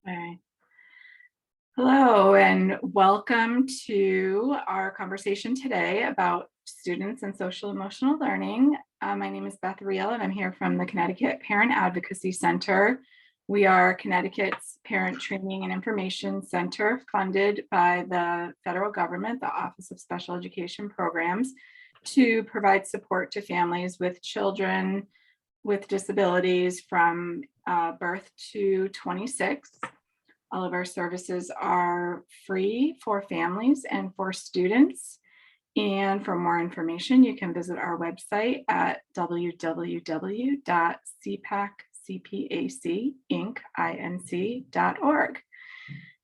Okay. Hello, and welcome to our conversation today about students and social emotional learning. My name is Beth Reel, and I'm here from the Connecticut Parent Advocacy Center. We are Connecticut's Parent Training and Information Center, funded by the federal government, the Office of Special Education Programs, to provide support to families with children with disabilities from birth to 26. All of our services are free for families and for students. And for more information, you can visit our website at www.cpacpacinc.org.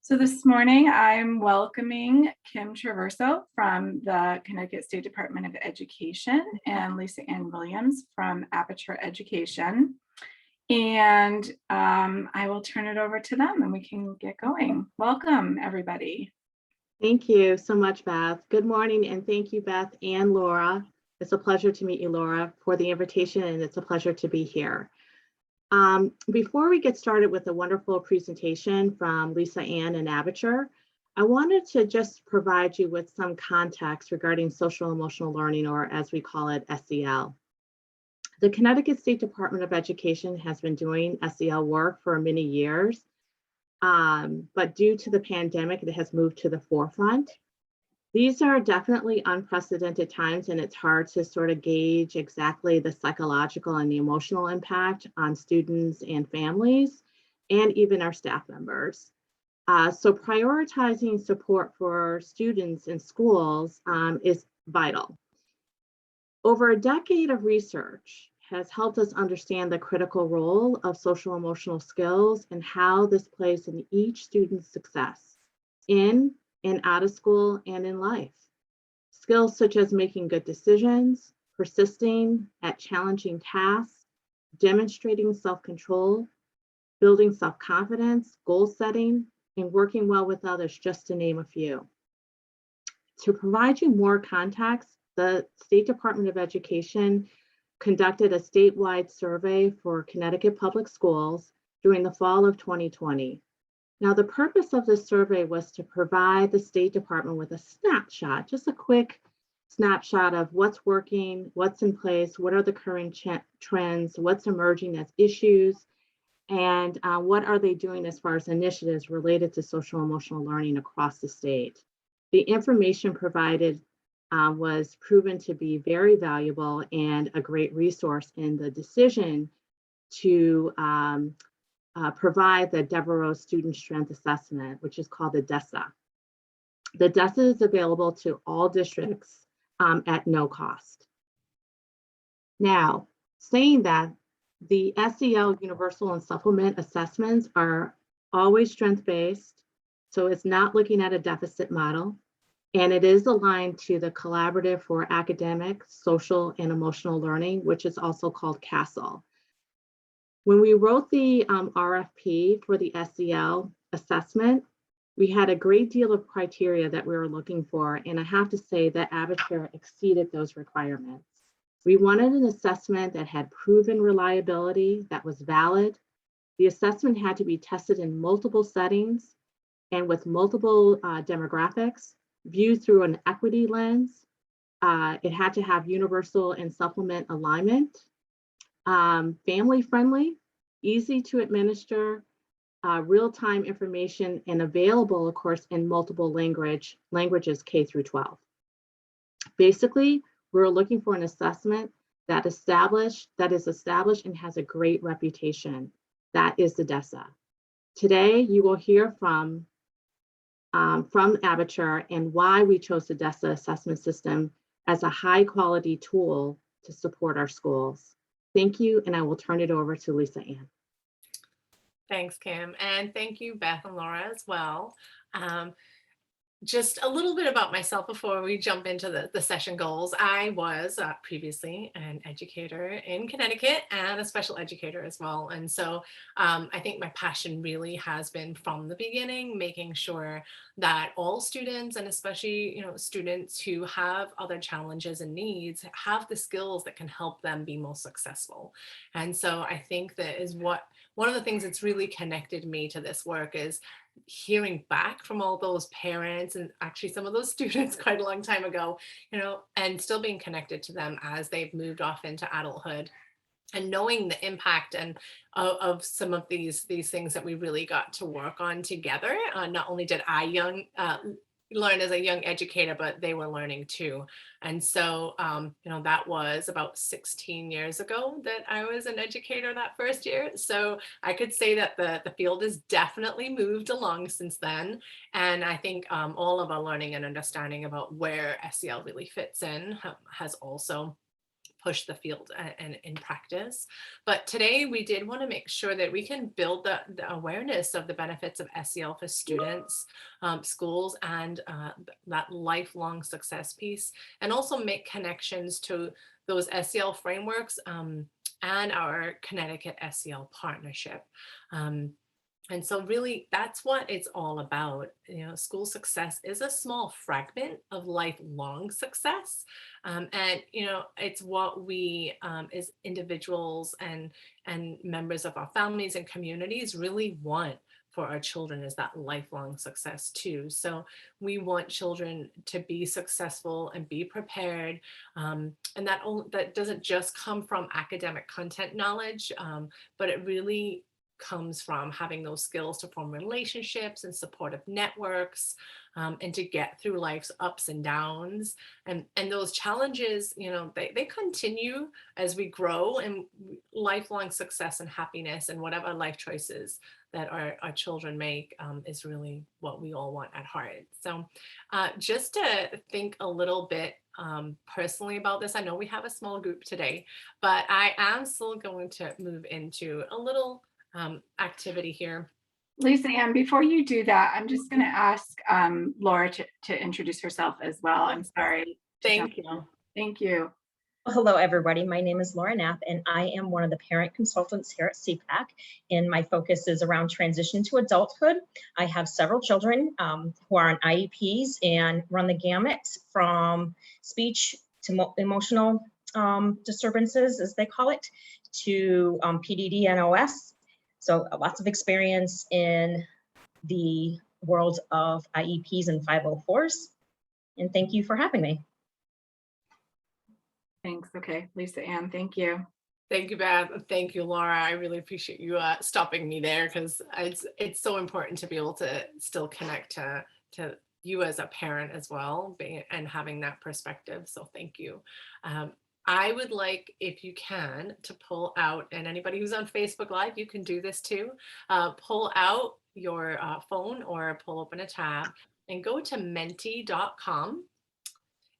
So this morning, I'm welcoming Kim Traverso from the Connecticut State Department of Education and Lisa Ann Williams from Aperture Education. And I will turn it over to them and we can get going. Welcome, everybody. Thank you so much, Beth. Good morning, and thank you, Beth and Laura. It's a pleasure to meet you, Laura, for the invitation, and it's a pleasure to be here. Before we get started with a wonderful presentation from Lisa Ann and Aperture, I wanted to just provide you with some context regarding social emotional learning, or as we call it, SEL. The Connecticut State Department of Education has been doing SEL work for many years, but due to the pandemic, it has moved to the forefront. These are definitely unprecedented times, and it's hard to sort of gauge exactly the psychological and the emotional impact on students and families, and even our staff members. So prioritizing support for students in schools is vital. Over a decade of research has helped us understand the critical role of social emotional skills and how this plays in each student's success in and out of school and in life. Skills such as making good decisions, persisting at challenging tasks, demonstrating self-control, building self-confidence, goal setting, and working well with others, just to name a few. To provide you more context, the State Department of Education conducted a statewide survey for Connecticut public schools during the fall of 2020. Now, the purpose of this survey was to provide the State Department with a snapshot, just a quick snapshot of what's working, what's in place, what are the current trends, what's emerging as issues, and what are they doing as far as initiatives related to social emotional learning across the state. The information provided was proven to be very valuable and a great resource in the decision to provide the Devereaux Student Strength Assessment, which is called the DESA. The DESA is available to all districts at no cost. Now, saying that, the SEL Universal and Supplement assessments are always strength-based, so it's not looking at a deficit model, and it is aligned to the Collaborative for Academic, Social, and Emotional Learning, which is also called CASEL. When we wrote the RFP for the SEL assessment, we had a great deal of criteria that we were looking for, and I have to say that Aperture exceeded those requirements. We wanted an assessment that had proven reliability, that was valid. The assessment had to be tested in multiple settings and with multiple demographics, viewed through an equity lens. It had to have universal and supplement alignment, family friendly, easy to administer, real-time information, and available, of course, in multiple languages K through 12. Basically, we're looking for an assessment that is established and has a great reputation. That is the DESA. Today, you will hear from Aperture and why we chose the DESA assessment system as a high quality tool to support our schools. Thank you, and I will turn it over to Lisa Ann. Thanks, Kim, and thank you, Beth and Laura, as well. Just a little bit about myself before we jump into the session goals. I was previously an educator in Connecticut and a special educator as well. And so I think my passion really has been from the beginning, making sure that all students, and especially students who have other challenges and needs, have the skills that can help them be most successful. And so I think that is what one of the things that's really connected me to this work is hearing back from all those parents and actually some of those students quite a long time ago, and still being connected to them as they've moved off into adulthood, and knowing the impact and of some of these things that we really got to work on together. Not only did I learn as a young educator, but they were learning too. And so, that was about 16 years ago that I was an educator that first year. So I could say that the field has definitely moved along since then. And I think all of our learning and understanding about where SEL really fits in has also push the field and in practice. But today we did want to make sure that we can build the awareness of the benefits of SEL for students, schools, and that lifelong success piece, and also make connections to those SEL frameworks and our Connecticut SEL partnership. And so really that's what it's all about. School success is a small fragment of lifelong success. And it's what we as individuals and members of our families and communities really want for our children, is that lifelong success too. So we want children to be successful and be prepared. And that doesn't just come from academic content knowledge, but it really comes from having those skills to form relationships and supportive networks, and to get through life's ups and downs. And those challenges, they continue as we grow, and lifelong success and happiness and whatever life choices that our children make is really what we all want at heart. So just to think a little bit personally about this, I know we have a small group today, but I am still going to move into a little activity here. Lisa Ann, before you do that, I'm just going to ask Laura to introduce herself as well. I'm sorry. Thank you. Thank you. Well, hello, everybody. My name is Laura Knopp, and I am one of the parent consultants here at CPAC, and my focus is around transition to adulthood. I have several children who are on IEPs and run the gamut from speech to emotional disturbances, as they call it, to PDD and OS. So lots of experience in the world of IEPs and 504s. And thank you for having me. Thanks. Okay, Lisa Ann, thank you. Thank you, Beth. Thank you, Laura. I really appreciate you stopping me there, because it's so important to be able to still connect to you as a parent as well, and having that perspective. So thank you. I would like, if you can, to pull out, and anybody who's on Facebook Live, you can do this too, pull out your phone or pull open a tab and go to menti.com.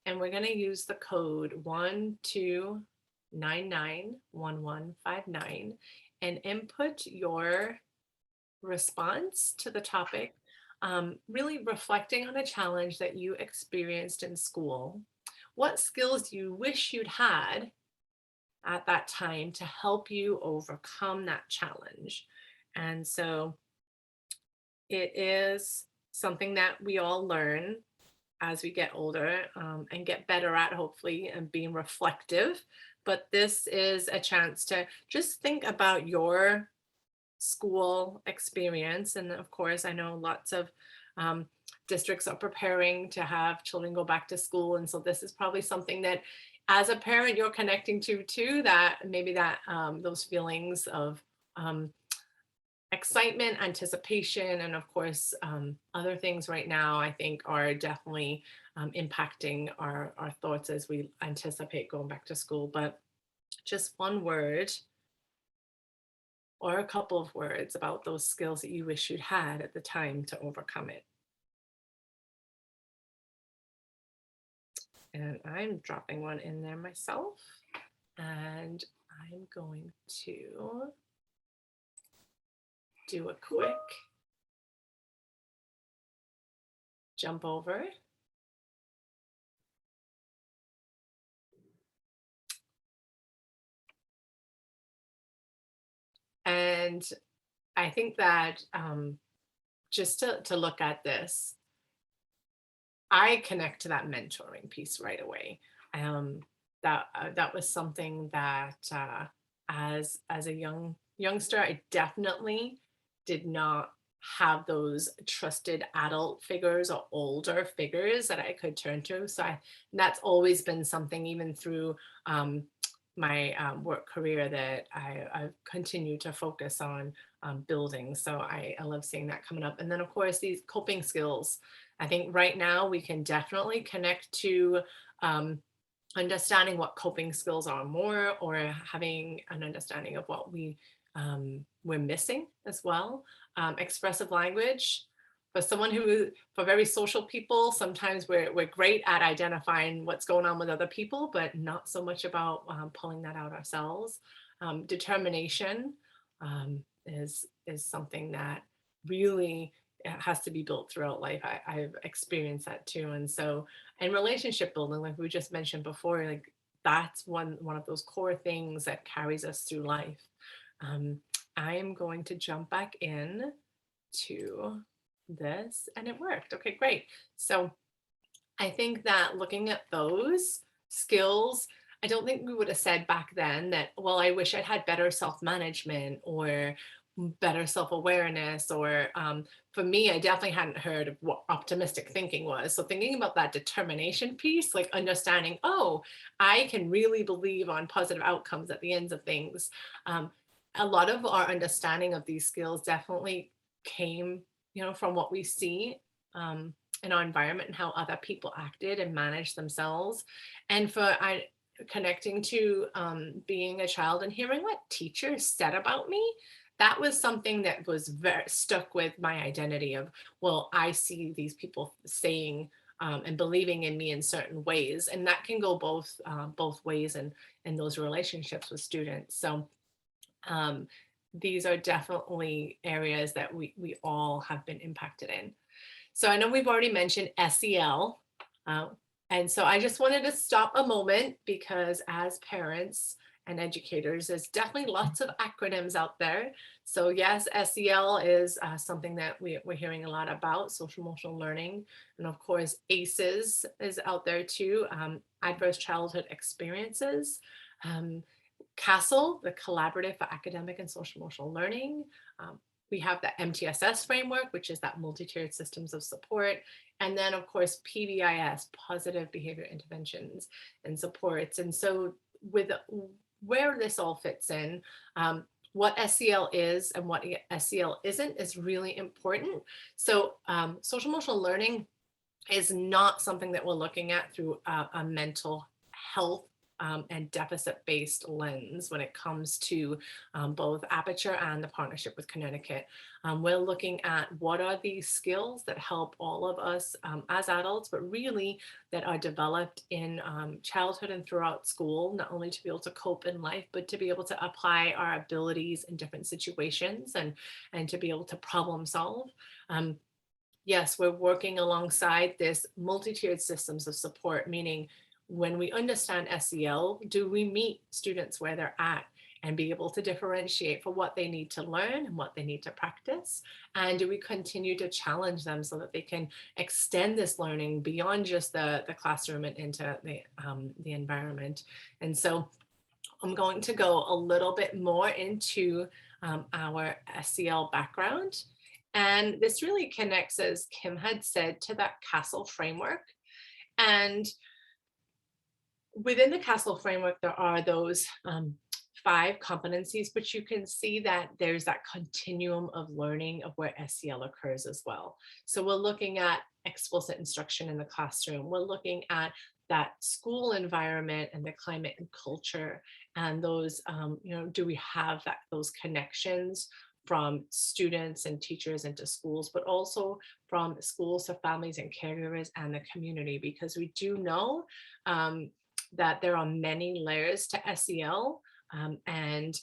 And we're going to use the code 12991159 and input your response to the topic, really reflecting on a challenge that you experienced in school. What skills do you wish you'd had at that time to help you overcome that challenge? And so it is something that we all learn as we get older, and get better at, hopefully, and being reflective. But this is a chance to just think about your school experience. And of course, I know lots of districts are preparing to have children go back to school. And so this is probably something that as a parent you're connecting to too, that maybe that those feelings of excitement, anticipation, and of course other things right now I think are definitely impacting our thoughts as we anticipate going back to school. But just one word or a couple of words about those skills that you wish you'd had at the time to overcome it. And I'm dropping one in there myself, and I'm going to do a quick jump over. And I think that just to look at this, I connect to that mentoring piece right away. That was something that as a young youngster, I definitely did not have those trusted adult figures or older figures that I could turn to. So that's always been something, even through my work career, that I've continued to focus on building. So I love seeing that coming up. And then, of course, these coping skills. I think right now we can definitely connect to understanding what coping skills are more, or having an understanding of what we're missing as well. Expressive language. For very social people, sometimes we're great at identifying what's going on with other people, but not so much about pulling that out ourselves. Determination is something that really has to be built throughout life. I've experienced that too. And so, and relationship building, like we just mentioned before, like that's one of those core things that carries us through life. I am going to jump back in to this, and it worked. Okay, great. So I think that looking at those skills, I don't think we would have said back then that, well, I wish I'd had better self-management or better self-awareness, or for me, I definitely hadn't heard of what optimistic thinking was. So thinking about that determination piece, like understanding, oh, I can really believe on positive outcomes at the ends of things. A lot of our understanding of these skills definitely came, from what we see in our environment and how other people acted and managed themselves. And for connecting to being a child and hearing what teachers said about me, that was something that was very stuck with my identity of, well, I see these people saying and believing in me in certain ways, and that can go both ways in those relationships with students. So these are definitely areas that we all have been impacted in. So I know we've already mentioned SEL. And so I just wanted to stop a moment, because as parents and educators, there's definitely lots of acronyms out there. So yes, SEL is something that we're hearing a lot about, social emotional learning. And of course, ACEs is out there too, adverse childhood experiences. CASEL, the Collaborative for Academic and Social Emotional Learning. We have the MTSS framework, which is that multi-tiered systems of support. And then of course, PBIS, positive behavior interventions and supports. And so with where this all fits in, what SEL is and what SEL isn't is really important. So social emotional learning is not something that we're looking at through a mental health and deficit-based lens when it comes to both Aperture and the partnership with Connecticut. We're looking at what are these skills that help all of us as adults, but really that are developed in childhood and throughout school, not only to be able to cope in life, but to be able to apply our abilities in different situations and to be able to problem solve. Yes, we're working alongside this multi-tiered systems of support, meaning when we understand SEL, do we meet students where they're at and be able to differentiate for what they need to learn and what they need to practice? And do we continue to challenge them so that they can extend this learning beyond just the classroom and into the environment? And so I'm going to go a little bit more into our SEL background. And this really connects, as Kim had said, to that CASEL framework. And within the CASEL framework, there are those 5 competencies, but you can see that there's that continuum of learning of where SEL occurs as well. So we're looking at explicit instruction in the classroom. We're looking at that school environment and the climate and culture, and those, do we have those connections from students and teachers into schools, but also from schools to families and caregivers and the community, because we do know that there are many layers to SEL, and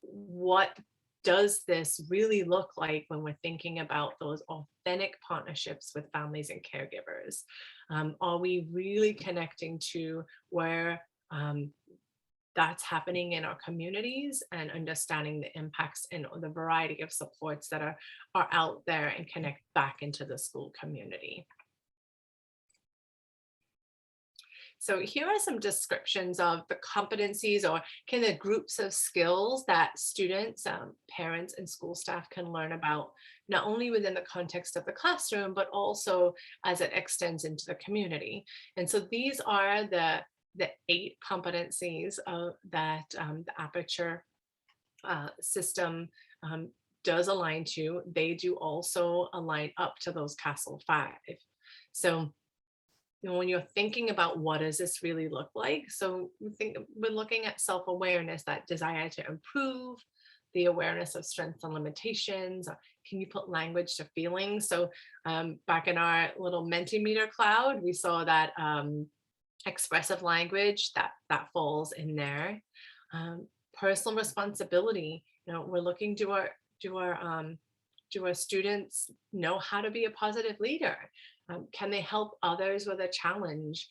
what does this really look like when we're thinking about those authentic partnerships with families and caregivers? Are we really connecting to where that's happening in our communities and understanding the impacts and the variety of supports that are out there and connect back into the school community? So here are some descriptions of the competencies or kind of groups of skills that students, parents, and school staff can learn about, not only within the context of the classroom, but also as it extends into the community. And so these are the 8 competencies that the Aperture system does align to. They do also align up to those Castle 5. So when you're thinking about what does this really look like, so we're looking at self-awareness, that desire to improve, the awareness of strengths and limitations. Can you put language to feelings? So back in our little Mentimeter cloud, we saw that expressive language that falls in there. Personal responsibility. We're looking to our students know how to be a positive leader? Can they help others with a challenge?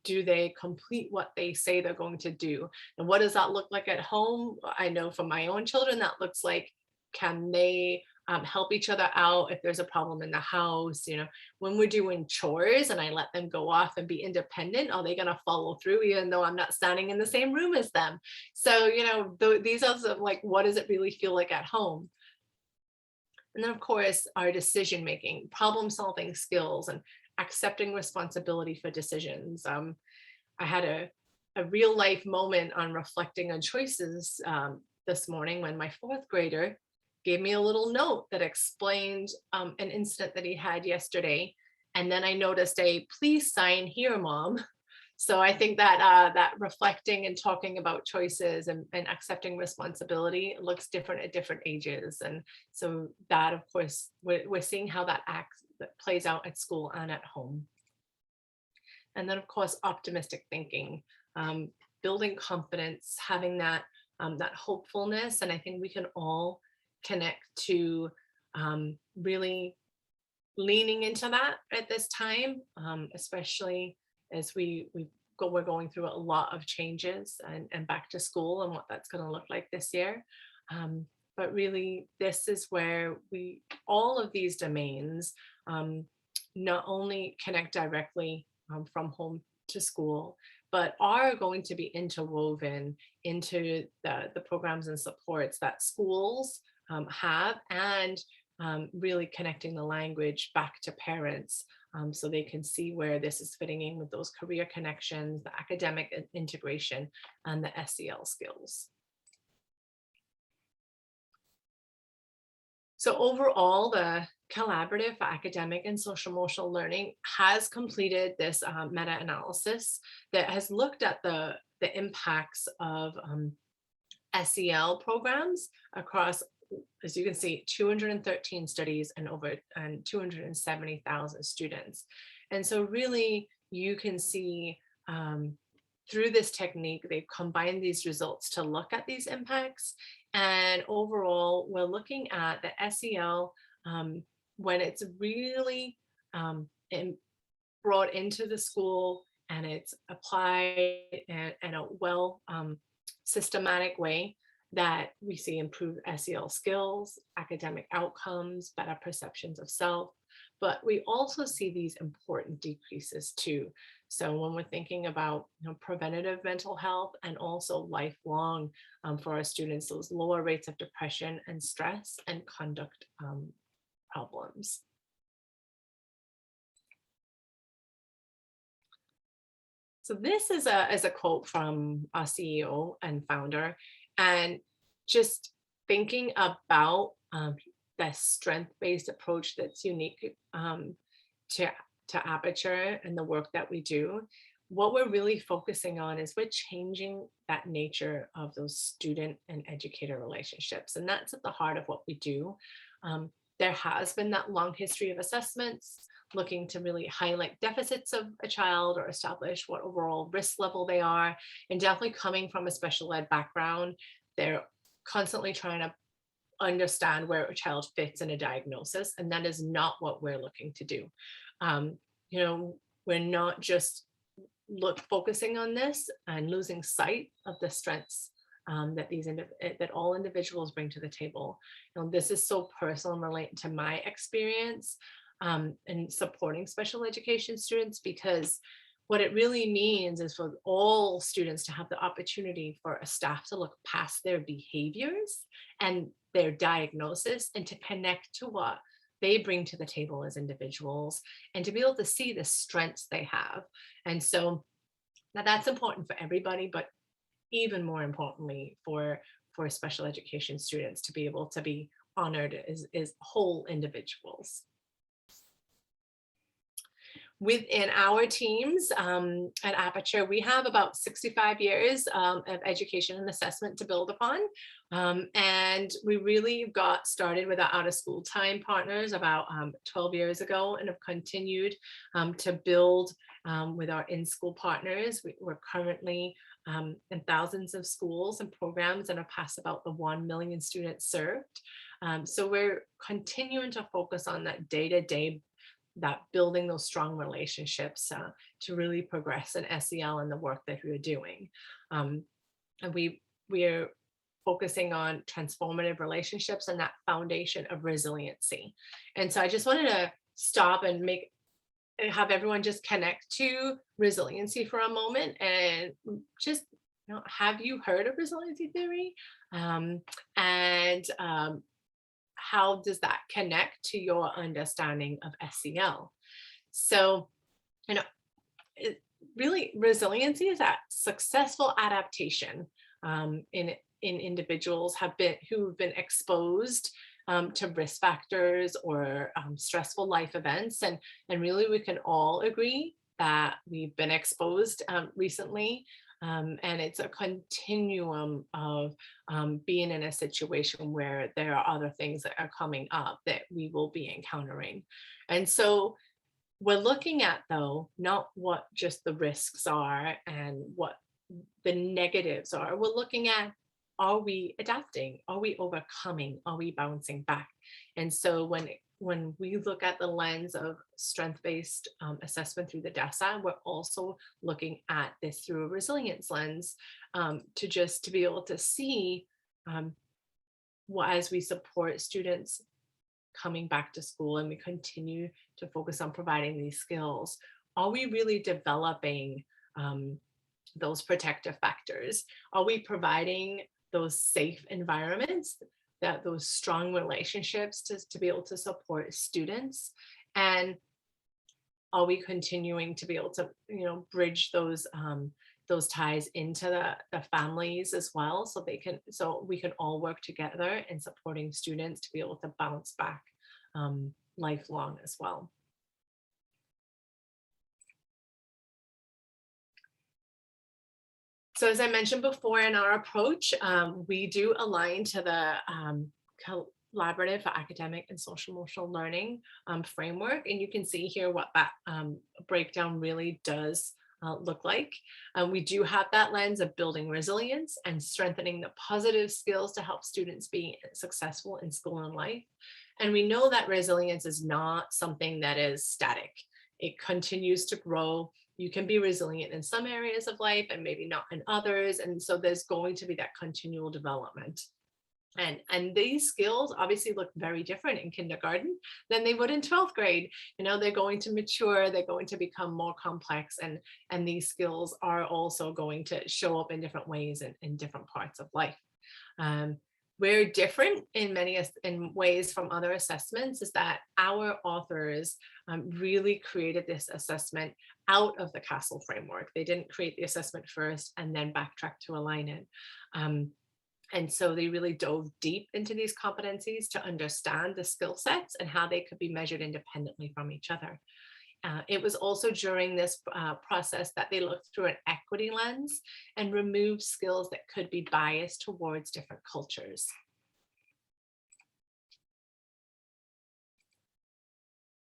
Do they complete what they say they're going to do? And what does that look like at home? I know for my own children, that looks like, can they help each other out if there's a problem in the house? When we're doing chores and I let them go off and be independent, are they going to follow through even though I'm not standing in the same room as them? So, these are like, what does it really feel like at home? And then, of course, our decision making, problem solving skills, and accepting responsibility for decisions. I had a real life moment on reflecting on choices this morning when my 4th grader gave me a little note that explained an incident that he had yesterday. And then I noticed a "please sign here, Mom." So I think that that reflecting and talking about choices and accepting responsibility looks different at different ages. And so that, of course, we're seeing how that plays out at school and at home. And then, of course, optimistic thinking, building confidence, having that hopefulness. And I think we can all connect to really leaning into that at this time, especially as we're going through a lot of changes and back to school and what that's going to look like this year. But really, this is where all of these domains not only connect directly from home to school, but are going to be interwoven into the programs and supports that schools have, and really connecting the language back to parents so they can see where this is fitting in with those career connections, the academic integration, and the SEL skills. So overall, the Collaborative for Academic and Social Emotional Learning has completed this meta-analysis that has looked at the impacts of SEL programs across, as you can see, 213 studies and over 270,000 students. And so really you can see through this technique, they've combined these results to look at these impacts. And overall, we're looking at the SEL when it's really brought into the school and it's applied in a well systematic way, that we see improved SEL skills, academic outcomes, better perceptions of self, but we also see these important decreases too. So when we're thinking about preventative mental health and also lifelong for our students, those lower rates of depression and stress and conduct problems. So this is a quote from our CEO and founder, and just thinking about the strength-based approach that's unique to Aperture and the work that we do. What we're really focusing on is we're changing that nature of those student and educator relationships. And that's at the heart of what we do. There has been that long history of assessments looking to really highlight deficits of a child or establish what overall risk level they are. And definitely coming from a special ed background, they're constantly trying to understand where a child fits in a diagnosis. And that is not what we're looking to do. We're not just focusing on this and losing sight of the strengths that all individuals bring to the table. This is so personal and related to my experience in supporting special education students, because what it really means is for all students to have the opportunity for a staff to look past their behaviors and their diagnosis and to connect to what they bring to the table as individuals and to be able to see the strengths they have. And so now that's important for everybody, but even more importantly for special education students to be able to be honored as whole individuals. Within our teams at Aperture, we have about 65 years of education and assessment to build upon. And we really got started with our out of school time partners about 12 years ago and have continued to build with our in-school partners. We're currently in thousands of schools and programs and have passed about the 1 million students served. So we're continuing to focus on that day-to-day, that building those strong relationships to really progress in SEL and the work that we're doing. And we're focusing on transformative relationships and that foundation of resiliency. And so I just wanted to stop and have everyone just connect to resiliency for a moment and just, have you heard of resiliency theory? How does that connect to your understanding of SEL? So, really resiliency is that successful adaptation in individuals who've been exposed to risk factors or stressful life events. And really we can all agree that we've been exposed recently. And it's a continuum of being in a situation where there are other things that are coming up that we will be encountering. And so we're looking at, though, not what just the risks are and what the negatives are. We're looking at, are we adapting? Are we overcoming? Are we bouncing back? And so when we look at the lens of strength-based assessment through the DESA, we're also looking at this through a resilience lens to be able to see as we support students coming back to school and we continue to focus on providing these skills, are we really developing those protective factors? Are we providing those safe environments, those strong relationships to be able to support students? And are we continuing to be able to, bridge those ties into the families as well, so we can all work together in supporting students to be able to bounce back lifelong as well. So as I mentioned before in our approach, we do align to the Collaborative for Academic and Social Emotional Learning framework. And you can see here what that breakdown really does look like. We do have that lens of building resilience and strengthening the positive skills to help students be successful in school and life. And we know that resilience is not something that is static. It continues to grow. You can be resilient in some areas of life and maybe not in others. And so there's going to be that continual development. And these skills obviously look very different in kindergarten than they would in 12th grade. They're going to mature, they're going to become more complex, and these skills are also going to show up in different ways in different parts of life. We're different in ways from other assessments, is that our authors really created this assessment out of the CASEL framework. They didn't create the assessment first and then backtrack to align it. And so they really dove deep into these competencies to understand the skill sets and how they could be measured independently from each other. It was also during this process that they looked through an equity lens and removed skills that could be biased towards different cultures.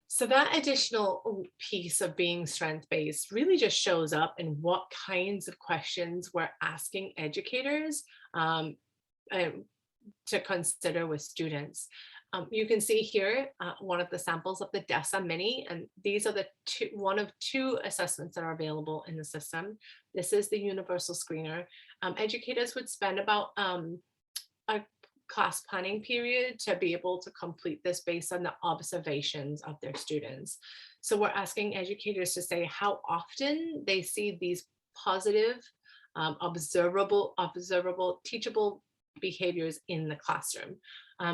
So that additional piece of being strength-based really just shows up in what kinds of questions we're asking educators to consider with students. You can see here one of the samples of the DESA Mini, and these are one of two assessments that are available in the system. This is the universal screener. Educators would spend about class planning period to be able to complete this based on the observations of their students. So we're asking educators to say how often they see these positive, observable, teachable behaviors in the classroom.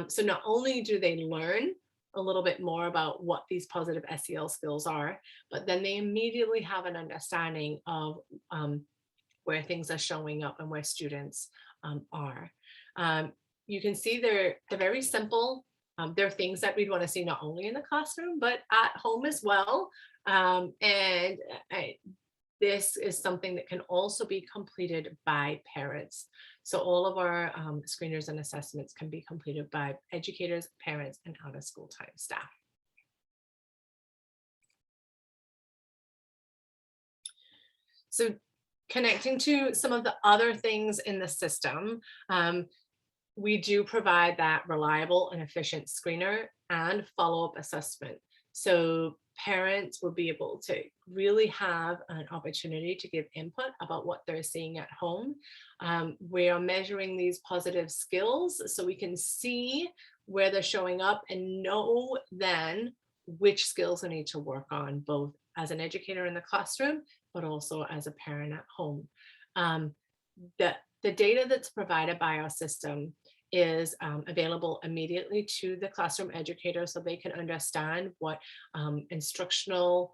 So not only do they learn a little bit more about what these positive SEL skills are, but then they immediately have an understanding of where things are showing up and where students are. You can see they're very simple. They're things that we'd want to see not only in the classroom, but at home as well. This is something that can also be completed by parents. So all of our screeners and assessments can be completed by educators, parents, and out of school time staff. So connecting to some of the other things in the system, we do provide that reliable and efficient screener and follow-up assessment. So parents will be able to really have an opportunity to give input about what they're seeing at home. We are measuring these positive skills so we can see where they're showing up and know then which skills they need to work on, both as an educator in the classroom, but also as a parent at home. The data that's provided by our system is available immediately to the classroom educator so they can understand what instructional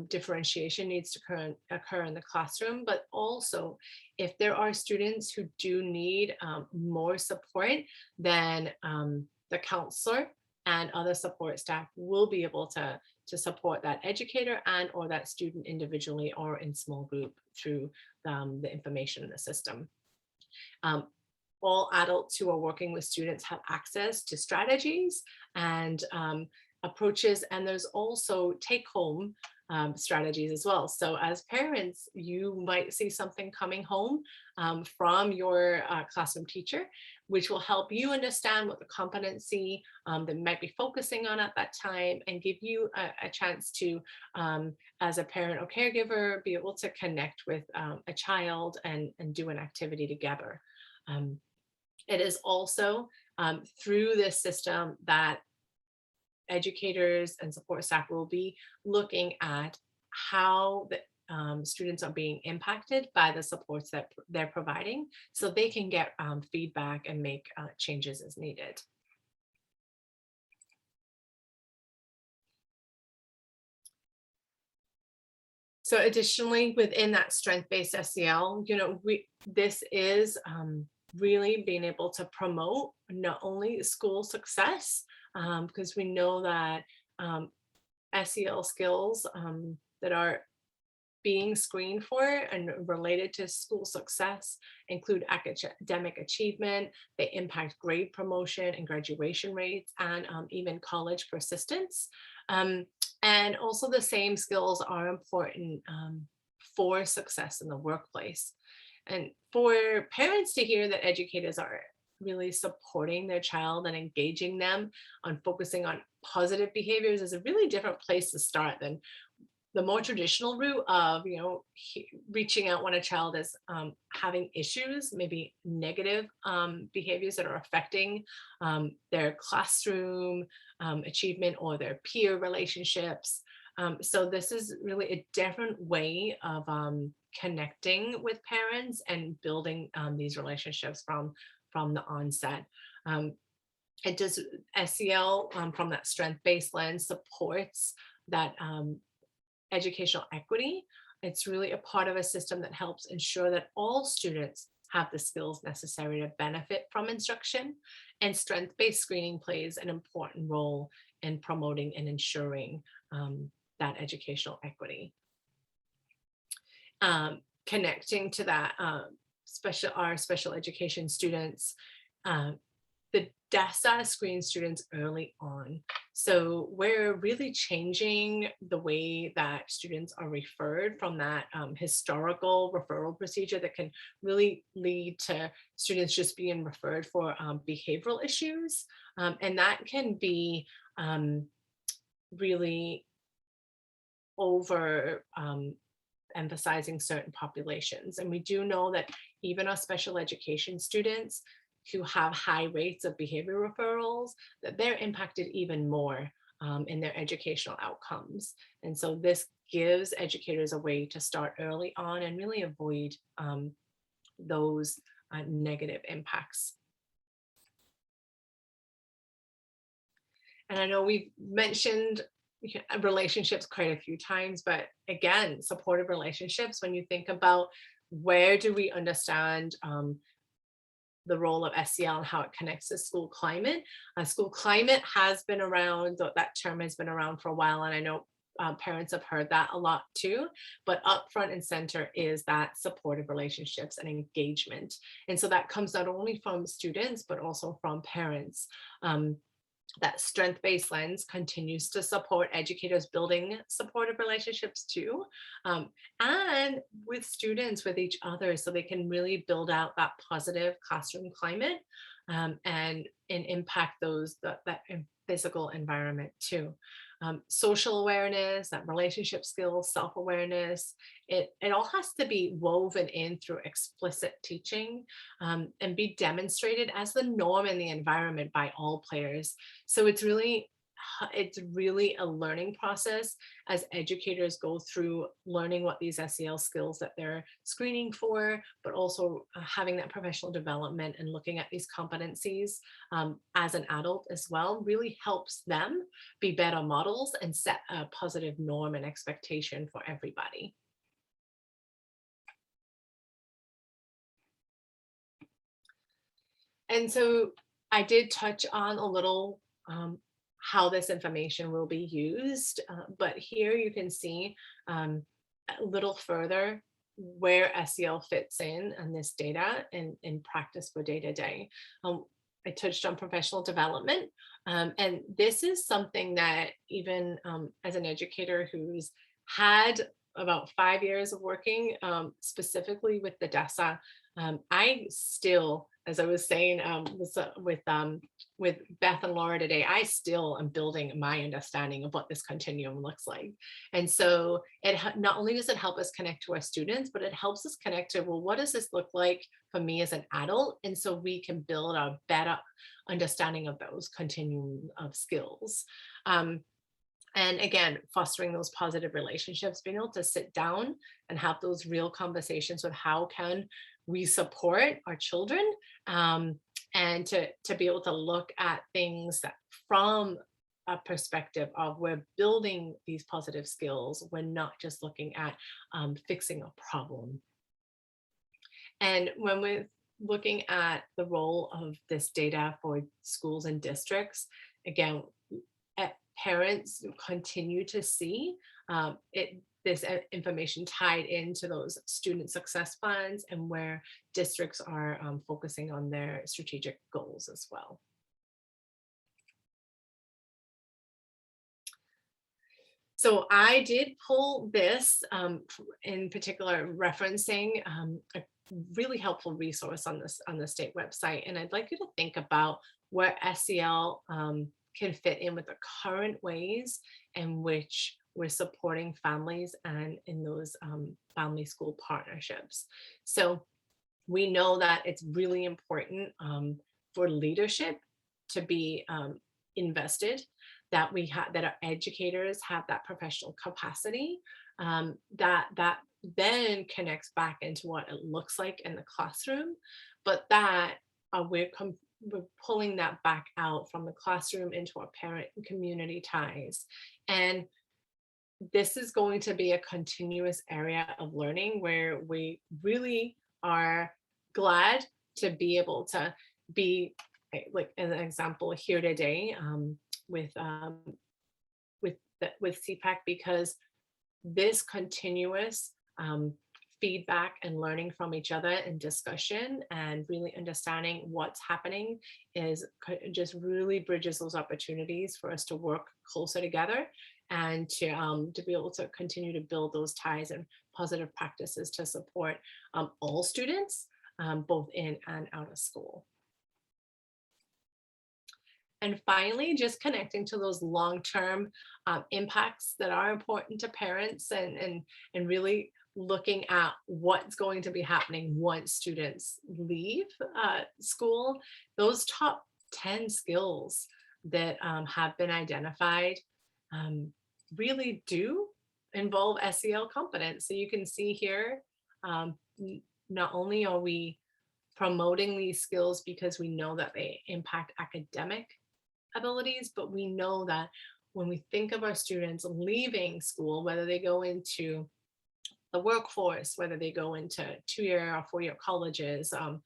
differentiation needs to occur in the classroom, but also if there are students who do need more support, then the counselor and other support staff will be able to support that educator and or that student individually or in small group through the information in the system. All adults who are working with students have access to strategies and approaches, and there's also take-home strategies as well. So as parents, you might see something coming home from your classroom teacher, which will help you understand what the competency that might be focusing on at that time and give you a chance to, as a parent or caregiver, be able to connect with a child and do an activity together. It is also through this system that educators and support staff will be looking at how the students are being impacted by the supports that they're providing so they can get feedback and make changes as needed. So additionally, within that strength-based SEL, this is really being able to promote not only school success, because we know that SEL skills that are being screened for and related to school success include academic achievement, they impact grade promotion and graduation rates, and even college persistence. And also the same skills are important for success in the workplace. And for parents to hear that educators are really supporting their child and engaging them on focusing on positive behaviors is a really different place to start than the more traditional route of, reaching out when a child is having issues, maybe negative behaviors that are affecting their classroom achievement or their peer relationships. So this is really a different way of connecting with parents and building these relationships from the onset. It does SEL from that strength-based lens supports that educational equity. It's really a part of a system that helps ensure that all students have the skills necessary to benefit from instruction, and strength-based screening plays an important role in promoting and ensuring that educational equity. Connecting to that our special education students, the DASA screen students early on. So we're really changing the way that students are referred from that historical referral procedure that can really lead to students just being referred for behavioral issues. And that can be really over emphasizing certain populations. And we do know that even our special education students who have high rates of behavior referrals, that they're impacted even more in their educational outcomes. And so this gives educators a way to start early on and really avoid those negative impacts. And I know we've mentioned relationships quite a few times, but again, supportive relationships, when you think about where do we understand the role of SEL and how it connects to school climate. School climate has been around, that term has been around for a while, and I know parents have heard that a lot too, but up front and center is that supportive relationships and engagement. And so that comes not only from students, but also from parents. That strength-based lens continues to support educators building supportive relationships too, and with students, with each other, so they can really build out that positive classroom climate and impact that physical environment too. Social awareness, that relationship skills, self-awareness, it all has to be woven in through explicit teaching and be demonstrated as the norm in the environment by all players. So it's really a learning process as educators go through learning what these SEL skills that they're screening for, but also having that professional development and looking at these competencies as an adult as well really helps them be better models and set a positive norm and expectation for everybody. And so I did touch on a little how this information will be used, but here you can see a little further where SEL fits in this data and in practice for day-to-day. I touched on professional development, and this is something that even as an educator who's had about 5 years of working specifically with the DESA, I still, as I was saying with Beth and Laura today, I still am building my understanding of what this continuum looks like. And so not only does it help us connect to our students, but it helps us connect to, well, what does this look like for me as an adult? And so we can build a better understanding of those continuum of skills. And again, fostering those positive relationships, being able to sit down and have those real conversations with how can we support our children, and to be able to look at things that from a perspective of we're building these positive skills. We're not just looking at fixing a problem. And when we're looking at the role of this data for schools and districts, again, parents continue to see this information tied into those student success plans and where districts are focusing on their strategic goals as well. So I did pull this in particular, referencing a really helpful resource on the state website. And I'd like you to think about where SEL can fit in with the current ways in which we're supporting families and in those family school partnerships. So we know that it's really important for leadership to be invested, that our educators have that professional capacity, that then connects back into what it looks like in the classroom, but that we're pulling that back out from the classroom into our parent and community ties. And this is going to be a continuous area of learning where we really are glad to be able to be, like an example here today with CPAC, because this continuous feedback and learning from each other and discussion and really understanding what's happening is just really bridges those opportunities for us to work closer together and to be able to continue to build those ties and positive practices to support all students, both in and out of school. And finally, just connecting to those long-term impacts that are important to parents and really looking at what's going to be happening once students leave school, those top 10 skills that have been identified really do involve SEL competence. So you can see here, not only are we promoting these skills because we know that they impact academic abilities, but we know that when we think of our students leaving school, whether they go into the workforce, whether they go into 2-year or 4-year colleges, or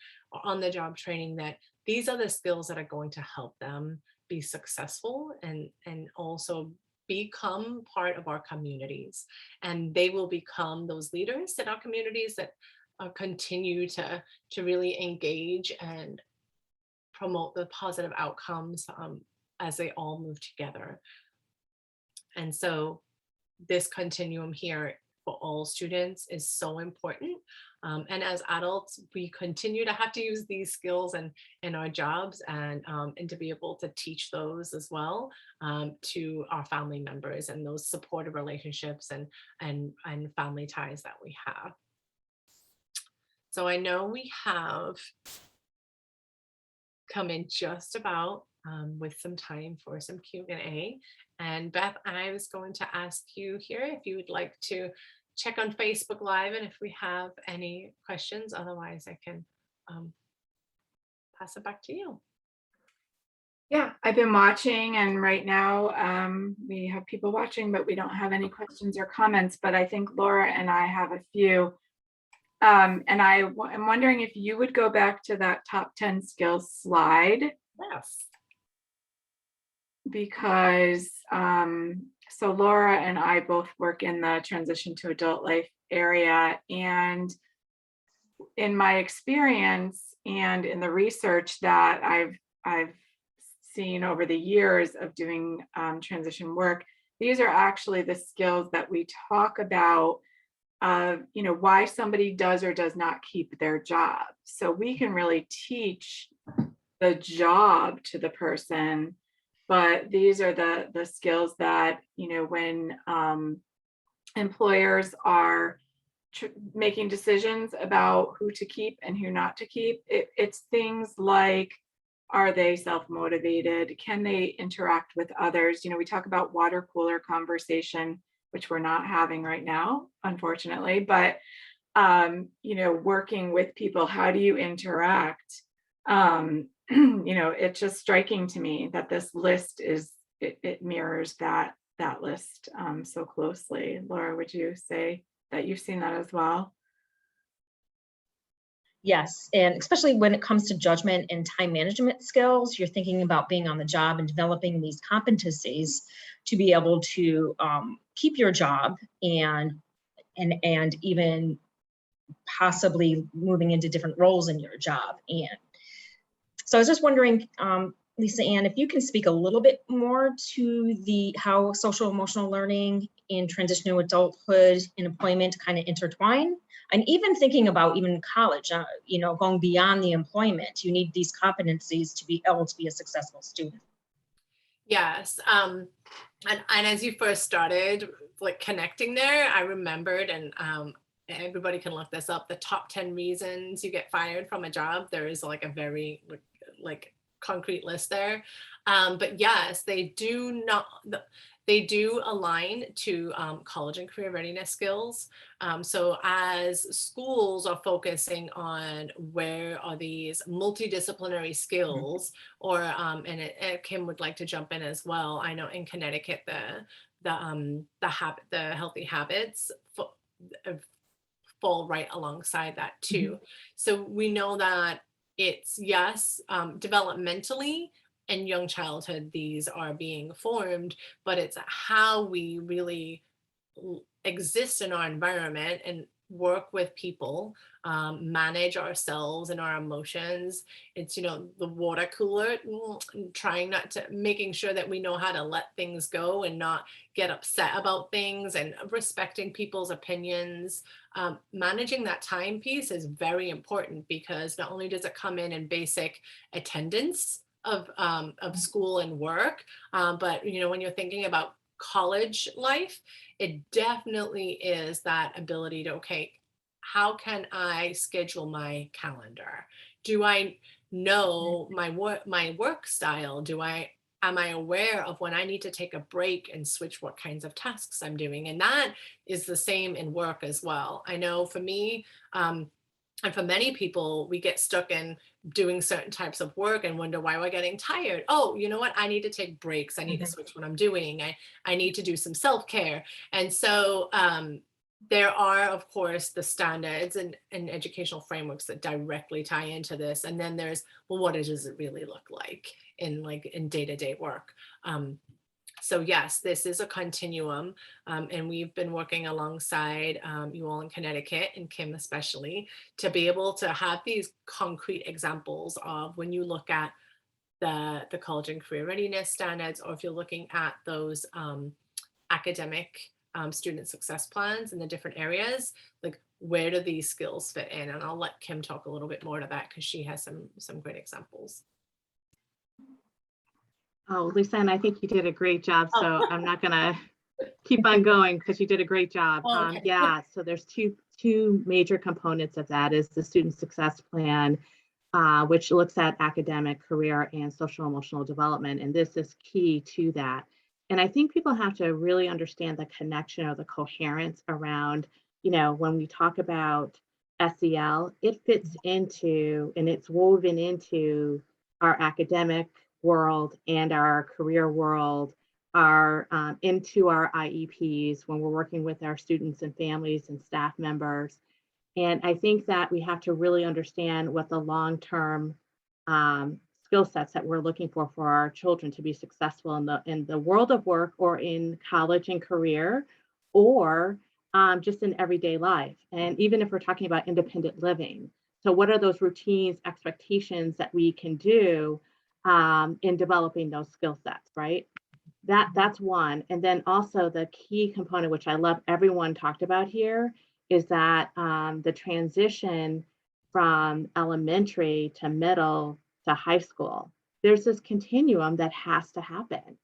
on the job training, that these are the skills that are going to help them be successful and also become part of our communities. And they will become those leaders in our communities that continue to really engage and promote the positive outcomes as they all move together. And so this continuum here for all students is so important. And as adults, we continue to have to use these skills in our jobs and to be able to teach those as well to our family members and those supportive relationships and family ties that we have. So I know we have come in just about with some time for some Q&A. And Beth, I was going to ask you here if you would like to check on Facebook Live and if we have any questions. Otherwise, I can pass it back to you. Yeah, I've been watching, and right now we have people watching, but we don't have any questions or comments. But I think Laura and I have a few. And I'm wondering if you would go back to that top 10 skills slide. Yes. Because so Laura and I both work in the transition to adult life area, and in my experience and in the research that I've seen over the years of doing transition work, these are actually the skills that we talk about of, you know, why somebody does or does not keep their job. So we can really teach the job to the person, but these are the skills that, you know, when employers are making decisions about who to keep and who not to keep, it's things like, are they self-motivated? Can they interact with others? You know, we talk about water cooler conversation, which we're not having right now, unfortunately, but you know, working with people, how do you interact? You know, it's just striking to me that this list it mirrors that list so closely. Laura, would you say that you've seen that as well? Yes, and especially when it comes to judgment and time management skills, you're thinking about being on the job and developing these competencies to be able to keep your job and even possibly moving into different roles in your job. And so I was just wondering, Lisa Ann, if you can speak a little bit more to how social emotional learning in transition to adulthood and employment kind of intertwine, and even thinking about even college, you know, going beyond the employment, you need these competencies to be able to be a successful student. Yes, and as you first started like connecting there, I remembered, and everybody can look this up, the top 10 reasons you get fired from a job. There is like a very like concrete list there, but yes, they do align to college and career readiness skills. So as schools are focusing on where are these multidisciplinary skills, or and Kim would like to jump in as well. I know in Connecticut the healthy habits fall right alongside that too. So we know that it's, yes, developmentally in young childhood, these are being formed, but it's how we really exist in our environment and work with people, manage ourselves and our emotions. It's, you know, the water cooler, making sure that we know how to let things go and not get upset about things, and respecting people's opinions. Managing that time piece is very important, because not only does it come in basic attendance of school and work, but, you know, when you're thinking about college life, it definitely is that ability to, okay, how can I schedule my calendar? Do I know my work style? Am I aware of when I need to take a break and switch what kinds of tasks I'm doing? And that is the same in work as well. I know for me, and for many people, we get stuck in doing certain types of work and wonder why we're getting tired. Oh, you know what? I need to take breaks. I need to switch what I'm doing. I need to do some self-care. And so there are, of course, the standards and educational frameworks that directly tie into this. And then there's, well, what does it really look like in day-to-day work? So yes, this is a continuum, and we've been working alongside you all in Connecticut, and Kim especially, to be able to have these concrete examples of when you look at the college and career readiness standards, or if you're looking at those academic student success plans in the different areas, like where do these skills fit in? And I'll let Kim talk a little bit more to that because she has some great examples. Oh, Lisa, and I think you did a great job. So Oh. I'm not going to keep on going because you did a great job. Oh, okay. Yeah, so there's two major components of that is the student success plan, which looks at academic, career, and social emotional development. And this is key to that. And I think people have to really understand the connection or the coherence around, when we talk about SEL, it fits into and it's woven into our academic world and our career world, into our IEPs when we're working with our students and families and staff members. And I think that we have to really understand what the long-term skill sets that we're looking for our children to be successful in the world of work or in college and career, or just in everyday life. And even if we're talking about independent living. So what are those routines, expectations that we can do in developing those skill sets, right? That's one. And then also the key component, which I love everyone talked about here, is that the transition from elementary to middle to high school, there's this continuum that has to happen.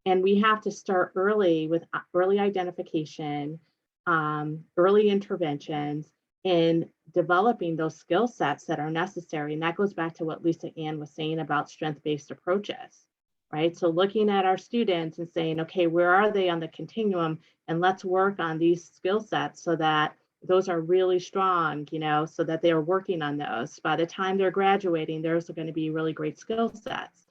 And we have to start early with early identification, early interventions, in developing those skill sets that are necessary. And that goes back to what Lisa Ann was saying about strength-based approaches, right? So looking at our students and saying, okay, where are they on the continuum? And let's work on these skill sets so that those are really strong, so that they're working on those. By the time they're graduating, there's going to be really great skill sets.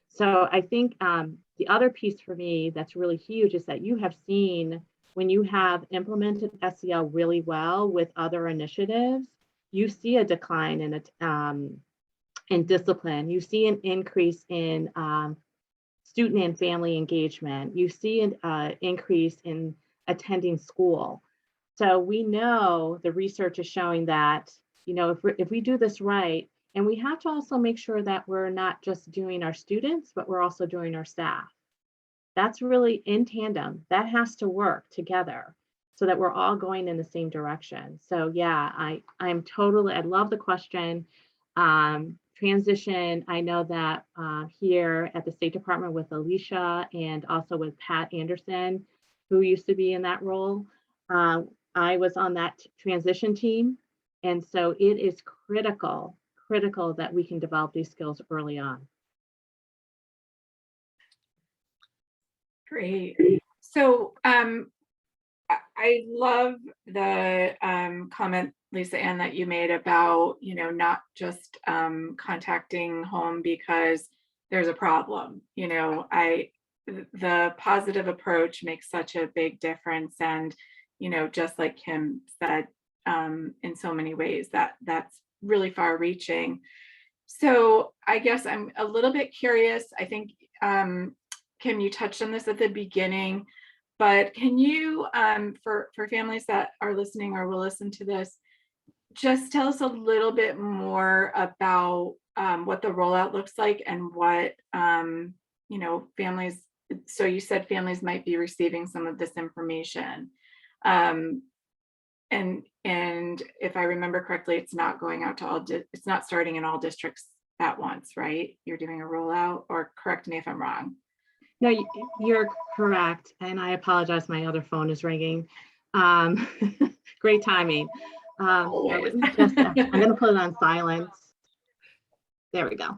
So I think the other piece for me that's really huge is that you have seen, when you have implemented SEL really well with other initiatives, you see a decline in discipline. You see an increase in student and family engagement. You see an increase in attending school. So we know the research is showing that, if we do this right, and we have to also make sure that we're not just doing our students, but we're also doing our staff. That's really in tandem. That has to work together so that we're all going in the same direction. So yeah, I love the question. Transition, I know that here at the State Department with Alicia and also with Pat Anderson, who used to be in that role, I was on that transition team. And so it is critical that we can develop these skills early on. Great. So I love the comment, Lisa Ann, that you made about, not just contacting home because there's a problem. The positive approach makes such a big difference. And, just like Kim said, in so many ways, that's really far reaching. So I guess I'm a little bit curious. I think, Kim, you touched on this at the beginning, but can you, for families that are listening or will listen to this, just tell us a little bit more about what the rollout looks like and what, families, so you said families might be receiving some of this information. And if I remember correctly, it's not going out to it's not starting in all districts at once, right? You're doing a rollout, or correct me if I'm wrong. No, you're correct. And I apologize, my other phone is ringing. Great timing. Yeah, let me just, I'm going to put it on silence. There we go.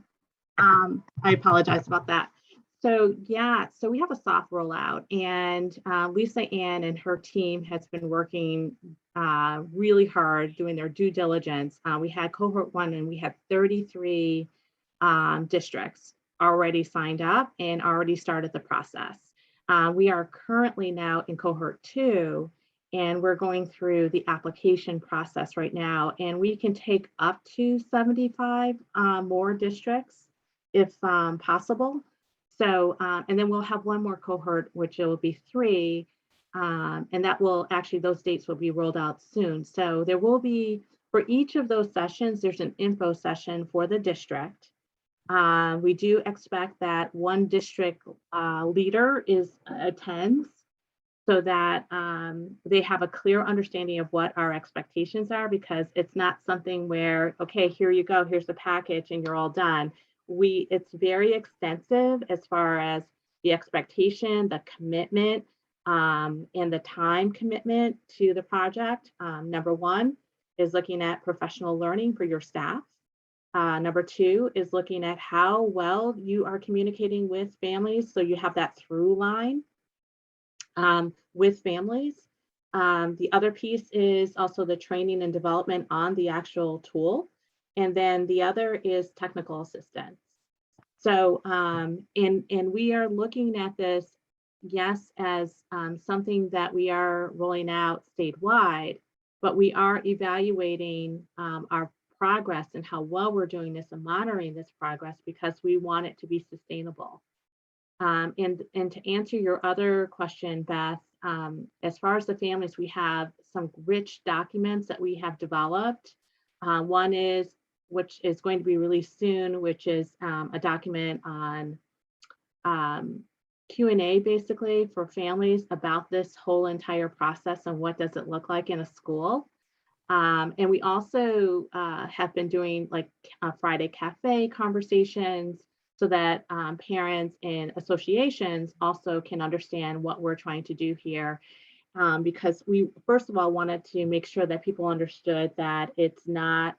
I apologize about that. So yeah, so we have a soft rollout, and Lisa Ann and her team has been working really hard doing their due diligence. We had cohort 1 and we had 33 districts already signed up and already started the process. We are currently now in cohort 2, and we're going through the application process right now, and we can take up to 75 more districts if possible. So, and then we'll have one more cohort, which will be 3, and that will actually, those dates will be rolled out soon. So there will be, for each of those sessions, there's an info session for the district. We do expect that one district leader attends, so that they have a clear understanding of what our expectations are, because it's not something where, okay, here you go, here's the package and you're all done. It's very extensive as far as the expectation, the commitment, and the time commitment to the project. Number 1 is looking at professional learning for your staff. Number 2 is looking at how well you are communicating with families, so you have that through line with families. The other piece is also the training and development on the actual tool. And then the other is technical assistance. So, and we are looking at this, yes, as something that we are rolling out statewide, but we are evaluating our progress and how well we're doing this and monitoring this progress, because we want it to be sustainable. And to answer your other question, Beth, as far as the families, we have some rich documents that we have developed. One is, which is going to be released soon, which is a document on Q&A, basically, for families about this whole entire process and what does it look like in a school. And we also have been doing like Friday Cafe conversations, so that parents and associations also can understand what we're trying to do here. Because we, first of all, wanted to make sure that people understood that it's not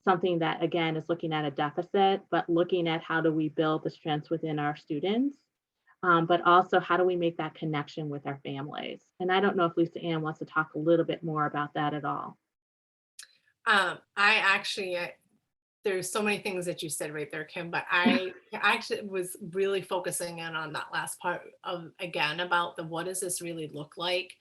something that, again, is looking at a deficit, but looking at how do we build the strengths within our students, but also how do we make that connection with our families. And I don't know if Lisa Ann wants to talk a little bit more about that at all. There's so many things that you said right there, Kim, but I actually was really focusing in on that last part of, again, about the what does this really look like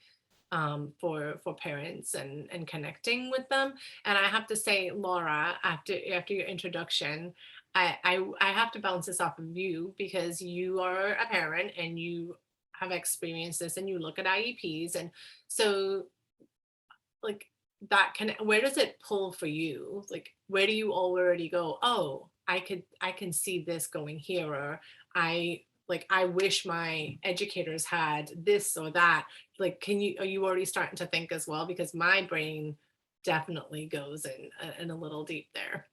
for parents and connecting with them. And I have to say, Laura, after your introduction, I have to bounce this off of you, because you are a parent and you have experienced this and you look at IEPs. And so like, where does it pull for you? Like, where do you already go, oh, I can see this going here, or I wish my educators had this or that. Like, are you already starting to think as well? Because my brain definitely goes in a little deep there.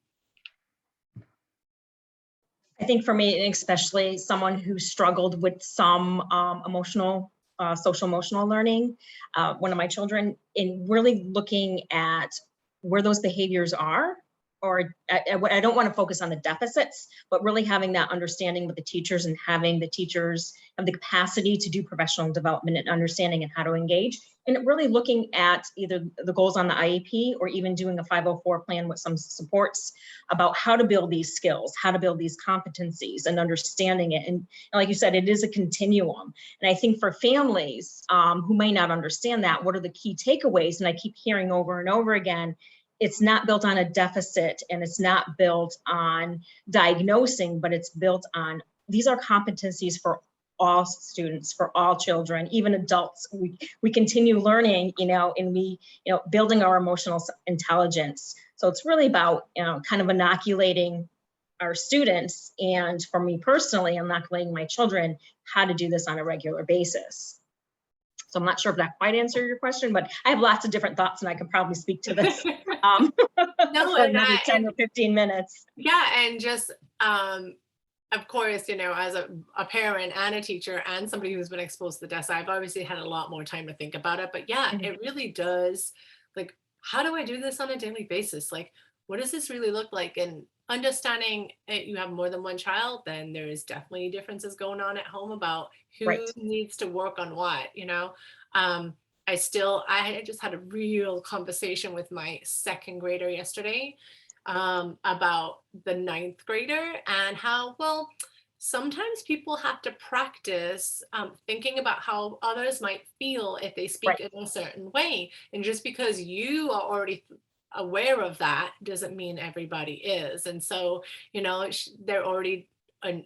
I think for me, especially someone who struggled with some social emotional learning, one of my children, in really looking at where those behaviors are, or I don't want to focus on the deficits, but really having that understanding with the teachers and having the teachers have the capacity to do professional development and understanding and how to engage, and really looking at either the goals on the IEP or even doing a 504 plan with some supports about how to build these skills, how to build these competencies, and understanding it. And like you said, it is a continuum. And I think for families who may not understand that, what are the key takeaways? And I keep hearing over and over again, it's not built on a deficit and it's not built on diagnosing, but it's built on, these are competencies for all students, for all children, even adults. We continue learning, and we, building our emotional intelligence. So it's really about, kind of inoculating our students, and for me personally, inoculating my children, how to do this on a regular basis. So I'm not sure if that quite answered your question, but I have lots of different thoughts and I could probably speak to this for another 10 or 15 minutes. Yeah, and just of course, you know, as a parent and a teacher and somebody who's been exposed to the desk, I've obviously had a lot more time to think about it. But yeah, Mhm. it really does. Like, how do I do this on a daily basis? Like, what does this really look like? And understanding you have more than one child, then there is definitely differences going on at home about who Right. needs to work on what, you know. I just had a real conversation with my second grader yesterday about the ninth grader and how, well, sometimes people have to practice thinking about how others might feel if they speak Right. in a certain way. And just because you are already aware of that doesn't mean everybody is. And so, you know, they're already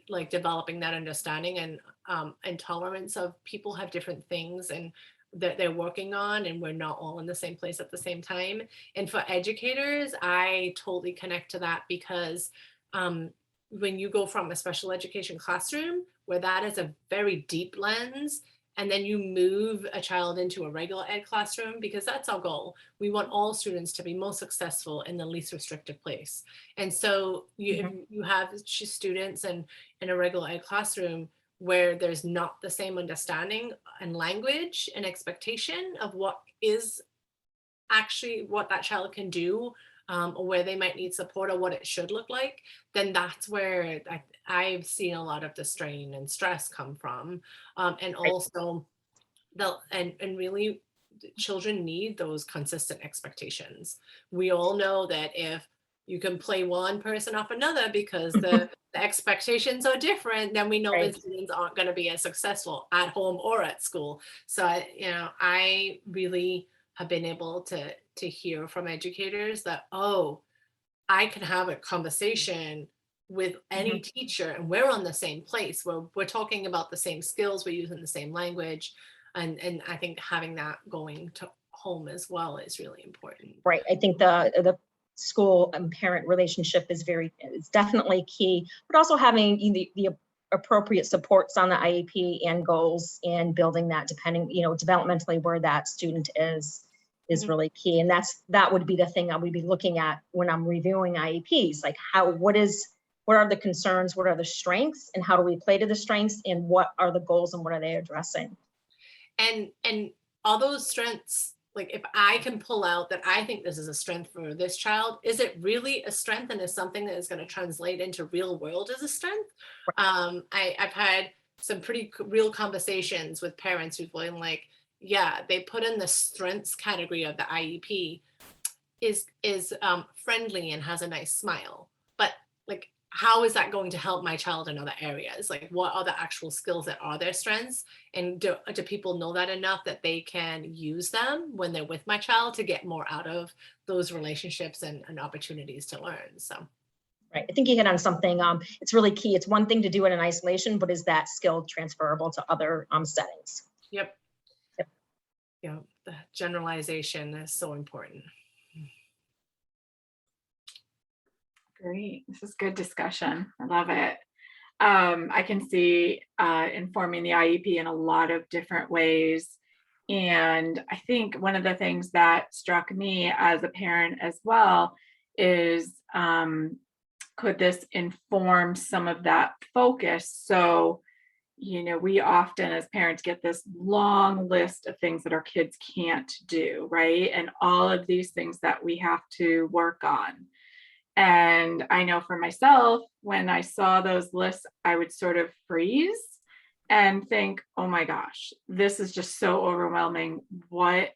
like developing that understanding and tolerance of people have different things and that they're working on, and we're not all in the same place at the same time. And for educators, I totally connect to that because when you go from a special education classroom where that is a very deep lens, and then you move a child into a regular ed classroom, because that's our goal. We want all students to be most successful in the least restrictive place. And so if you have students in a regular ed classroom where there's not the same understanding and language and expectation of what is actually what that child can do, or where they might need support or what it should look like, then that's where I've seen a lot of the strain and stress come from. And Right. also and really children need those consistent expectations. We all know that if you can play one person off another because the expectations are different, then we know Right. that students aren't going to be as successful at home or at school. So I really have been able to hear from educators that, oh, I can have a conversation with any teacher and we're on the same place where we're talking about the same skills, we're using the same language. And I think having that going to home as well is really important. Right. I think the school and parent relationship is definitely key, but also having the appropriate supports on the IEP and goals and building that depending, developmentally where that student is really key. And that would be the thing I would be looking at when I'm reviewing IEPs, like what are the concerns, what are the strengths, and how do we play to the strengths, and what are the goals and what are they addressing? And all those strengths, like if I can pull out that I think this is a strength for this child, is it really a strength and is something that is going to translate into real world as a strength? I've had some pretty real conversations with parents who've been like, yeah, they put in the strengths category of the IEP is friendly and has a nice smile, but like, how is that going to help my child in other areas? Like, what are the actual skills that are their strengths? And do people know that enough that they can use them when they're with my child to get more out of those relationships and opportunities to learn? So, right. I think you hit on something. It's really key. It's one thing to do it in isolation, but is that skill transferable to other settings? Yep. Yeah, the generalization is so important. Great. This is good discussion. I love it. I can see informing the IEP in a lot of different ways. And I think one of the things that struck me as a parent as well is could this inform some of that focus? So, we often as parents get this long list of things that our kids can't do, right? And all of these things that we have to work on. And I know for myself, when I saw those lists, I would sort of freeze and think, oh my gosh, this is just so overwhelming. And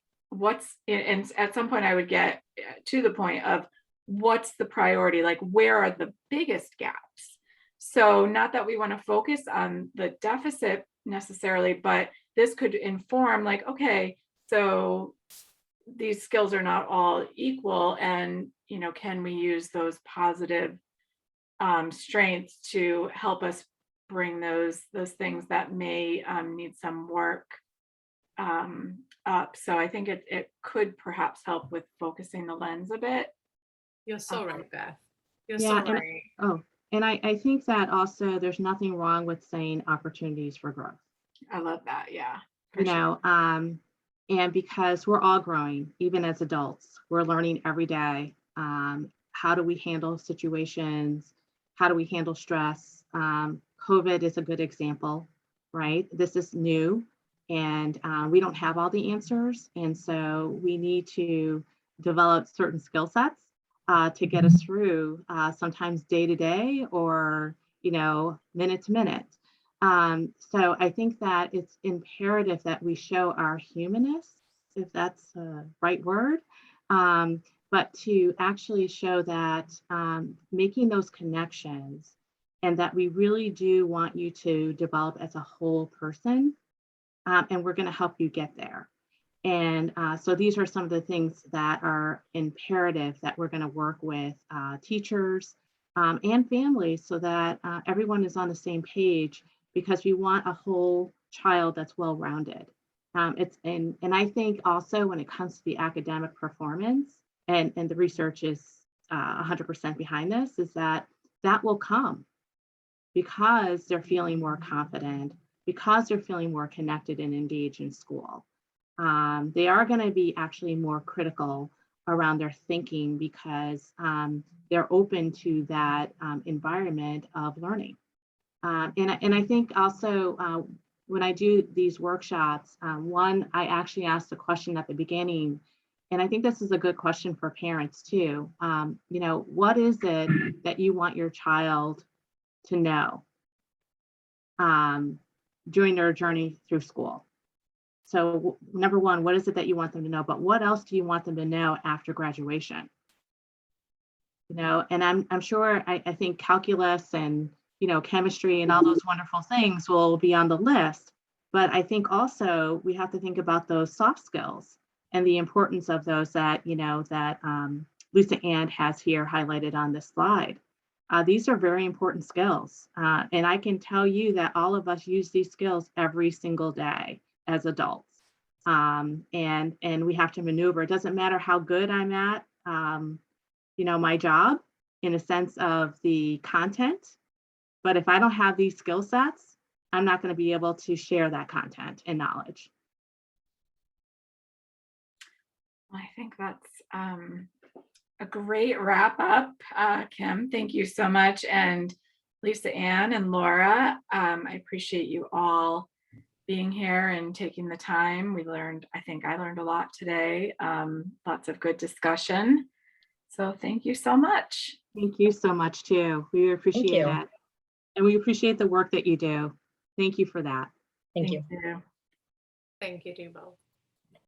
at some point I would get to the point of what's the priority? Like, where are the biggest gaps? So not that we want to focus on the deficit necessarily, but this could inform like, okay, so these skills are not all equal, and can we use those positive strengths to help us bring those things that may need some work up? So I think it could perhaps help with focusing the lens a bit. You're so right, Beth. You're Yeah, so right. And I think that also there's nothing wrong with saying opportunities for growth. I love that. Yeah. And because we're all growing, even as adults, we're learning every day. How do we handle situations? How do we handle stress? COVID is a good example, right? This is new and we don't have all the answers. And so we need to develop certain skill sets to get us through sometimes day to day or, minute to minute. So I think that it's imperative that we show our humanness, if that's the right word, but to actually show that making those connections and that we really do want you to develop as a whole person, and we're going to help you get there. And so these are some of the things that are imperative that we're going to work with teachers and families so that everyone is on the same page, because we want a whole child that's well-rounded. And I think also when it comes to the academic performance, and the research is 100% behind this, is that will come because they're feeling more confident, because they're feeling more connected and engaged in school. They are going to be actually more critical around their thinking because they're open to that environment of learning. And I think also when I do these workshops, one, I actually asked a question at the beginning, and I think this is a good question for parents too. What is it that you want your child to know during their journey through school? So number one, what is it that you want them to know? But what else do you want them to know after graduation? And I'm sure I think calculus and chemistry and all those wonderful things will be on the list. But I think also we have to think about those soft skills and the importance of those that Lisa Ann has here highlighted on this slide. These are very important skills. And I can tell you that all of us use these skills every single day as adults. And we have to maneuver. It doesn't matter how good I'm at, my job in a sense of the content, but if I don't have these skill sets, I'm not going to be able to share that content and knowledge. I think that's a great wrap up, Kim. Thank you so much. And Lisa Ann and Laura, I appreciate you all being here and taking the time. I think I learned a lot today. Lots of good discussion. So thank you so much. Thank you so much too. We appreciate it. And we appreciate the work that you do. Thank you for that. Thank you. Thank you to you both.